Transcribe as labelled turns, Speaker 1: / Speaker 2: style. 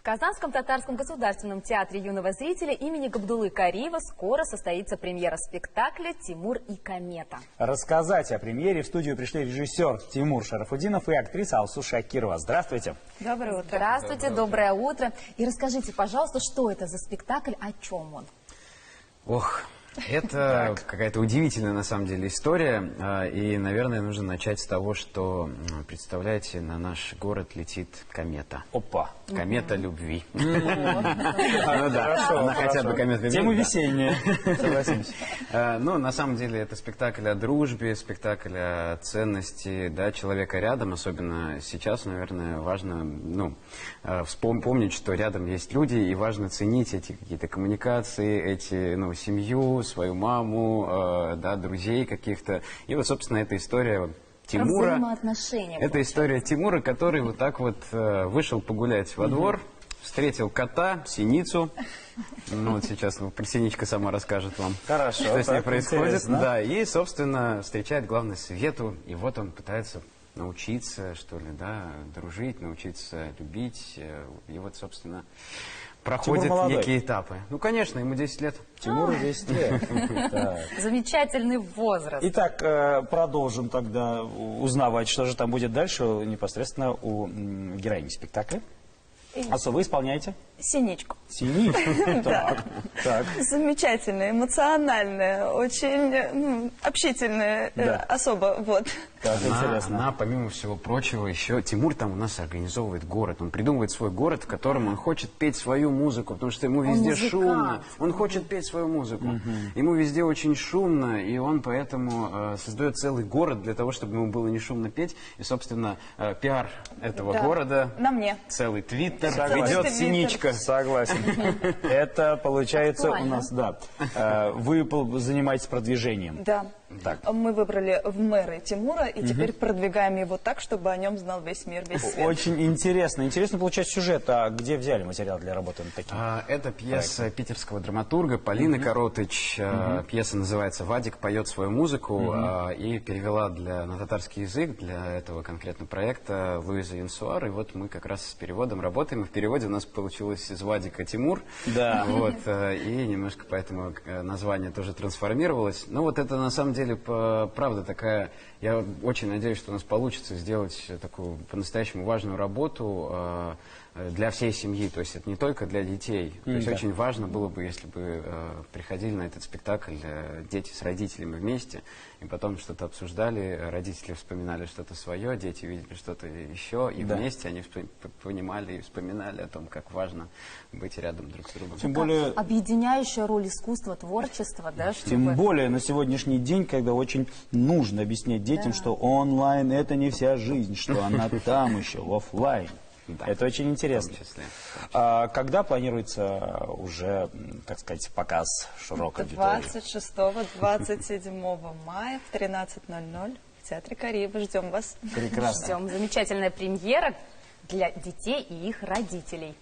Speaker 1: В Казанском татарском государственном театре юного зрителя имени Габдуллы Кариева скоро состоится премьера спектакля «Тимур и комета».
Speaker 2: Рассказать о премьере в студию пришли режиссер Тимур Шарафудинов и актриса Алсу Шакирова. Здравствуйте.
Speaker 1: Доброе утро. Здравствуйте, доброе утро. И расскажите, пожалуйста, что это за спектакль, о чем он?
Speaker 3: Ох, это какая-то удивительная на самом деле история. И, наверное, нужно начать с того, что, представляете, на наш город летит комета.
Speaker 2: Опа.
Speaker 3: Комета любви. Ну да, она хотя бы комета любви.
Speaker 2: Тема весенняя, согласимся.
Speaker 3: Ну, на самом деле, это спектакль о дружбе, спектакль о ценности, да, человека рядом. Особенно сейчас, наверное, важно, помнить, что рядом есть люди, и важно ценить эти какие-то коммуникации, семью, свою маму, да, друзей каких-то. И вот, собственно, эта история Тимура. Это история Тимура, который вот так вот вышел погулять во двор, встретил кота, синицу. Ну, вот сейчас Синичка сама расскажет вам,
Speaker 2: хорошо,
Speaker 3: что с ней происходит.
Speaker 2: Интересно.
Speaker 3: Да, и, собственно, встречает, главное, Свету. И вот он пытается научиться, что ли, да, дружить, научиться любить. И вот, собственно, проходит некие этапы. Ну, конечно, ему 10 лет.
Speaker 2: Тимуру 10 лет.
Speaker 1: Замечательный возраст.
Speaker 2: Итак, продолжим тогда узнавать, что же там будет дальше непосредственно у героини спектакля. Алсу, вы исполняете?
Speaker 4: Синичку.
Speaker 2: Синичку? Так.
Speaker 4: Замечательная, эмоциональная, очень общительная особа. Вот.
Speaker 3: Она, помимо всего прочего, еще... Тимур там у нас организовывает город. Он придумывает свой город, в котором он хочет петь свою музыку, потому что ему везде шумно. Он хочет петь свою музыку. Ему везде очень шумно, и он поэтому создает целый город для того, чтобы ему было не шумно петь. И, собственно, пиар этого города...
Speaker 4: На мне.
Speaker 3: Целый твиттер ведет Синичка.
Speaker 2: Согласен. Это получается у нас, да. Вы занимаетесь продвижением.
Speaker 4: Да.
Speaker 2: Так.
Speaker 4: Мы выбрали в мэры Тимура и теперь продвигаем его так, чтобы о нем знал весь мир, весь свет.
Speaker 2: Очень интересно. Интересно получается сюжет. А где взяли материал для работы над таким?
Speaker 3: Это пьеса питерского драматурга Полины Коротыч. Пьеса называется «Вадик поет свою музыку». И перевела на татарский язык для этого конкретного проекта Луиза Янсуар. И вот мы как раз с переводом работаем. И в переводе у нас получилось из Вадика Тимур.
Speaker 2: Да.
Speaker 3: Вот, и немножко поэтому название тоже трансформировалось. Но вот это на самом деле правда такая... Я очень надеюсь, что у нас получится сделать такую по-настоящему важную работу для всей семьи. То есть это не только для детей. То есть очень важно было бы, если бы приходили на этот спектакль дети с родителями вместе, и потом что-то обсуждали, родители вспоминали что-то свое, дети видели что-то еще, и вместе они понимали и вспоминали о том, как важно быть рядом друг с другом.
Speaker 2: Тем более...
Speaker 1: Объединяющая роль искусства, творчества, да?
Speaker 2: Тем более на сегодняшний день, когда очень нужно объяснять детям, что онлайн — это не вся жизнь, что она там еще, в офлайн. Да, это очень интересно. Когда планируется уже, так сказать, показ широкой аудитории?
Speaker 4: 26-27 мая в 13:00 в Театре Кариева. Ждем вас.
Speaker 2: Прекрасно.
Speaker 1: Ждем. Замечательная премьера для детей и их родителей.